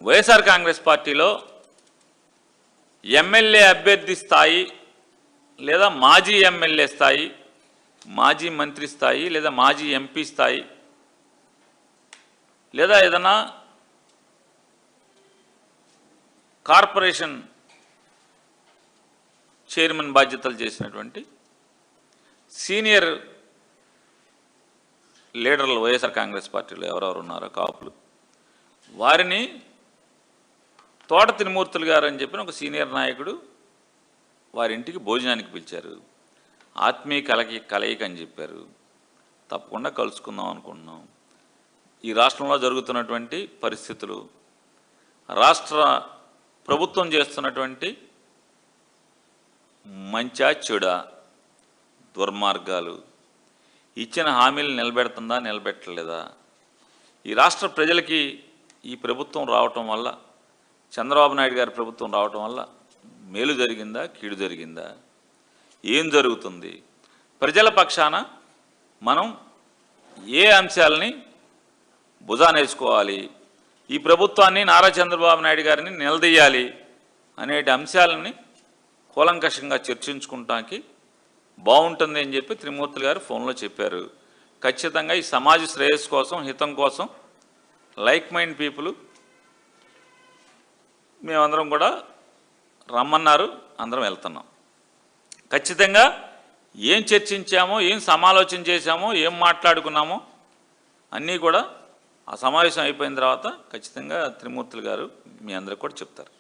వైఎస్ఆర్ కాంగ్రెస్ పార్టీలో ఎమ్మెల్యే అభ్యర్థి స్థాయి లేదా మాజీ ఎమ్మెల్యే స్థాయి, మాజీ మంత్రి స్థాయి లేదా మాజీ ఎంపీ స్థాయి లేదా ఏదైనా కార్పొరేషన్ చైర్మన్ బాధ్యతలు చేసినటువంటి సీనియర్ లీడర్లు వైఎస్ఆర్ కాంగ్రెస్ పార్టీలో ఎవరెవరు ఉన్నారో కాపులు, వారిని తోట తిరుమూర్తులు గారు అని చెప్పిన ఒక సీనియర్ నాయకుడు వారి ఇంటికి భోజనానికి పిలిచారు. ఆత్మీయ కలయిక అని చెప్పారు. తప్పకుండా కలుసుకుందాం అనుకుంటున్నాం. ఈ రాష్ట్రంలో జరుగుతున్నటువంటి పరిస్థితులు, రాష్ట్ర ప్రభుత్వం చేస్తున్నటువంటి మంచా చెడా, దుర్మార్గాలు, ఇచ్చిన హామీలు నిలబెడుతుందా నిలబెట్టలేదా, ఈ రాష్ట్ర ప్రజలకి ఈ ప్రభుత్వం రావటం వల్ల, చంద్రబాబు నాయుడు గారి ప్రభుత్వం రావటం వల్ల మేలు జరిగిందా కీడు జరిగిందా, ఏం జరుగుతుంది, ప్రజల పక్షాన మనం ఏ అంశాలని భుజానేసుకోవాలి, ఈ ప్రభుత్వాన్ని నారా చంద్రబాబు నాయుడు గారిని నిలదీయాలి అనేటి అంశాలని కూలంకషంగా చర్చించుకుంటానికి బాగుంటుంది అని చెప్పి త్రిమూర్తులు గారు ఫోన్లో చెప్పారు. ఖచ్చితంగా ఈ సమాజ శ్రేయస్సు కోసం, హితం కోసం లైక్ మైండ్ పీపుల్ మేమందరం కూడా రమ్మన్నారు. అందరం వెళ్తున్నాం. ఖచ్చితంగా ఏం చర్చించామో, ఏం సమాలోచన చేశామో, ఏం మాట్లాడుకున్నామో అన్నీ కూడా ఆ సమావేశం అయిపోయిన తర్వాత ఖచ్చితంగా త్రిమూర్తులు గారు మీ అందరికి కూడా చెప్తారు.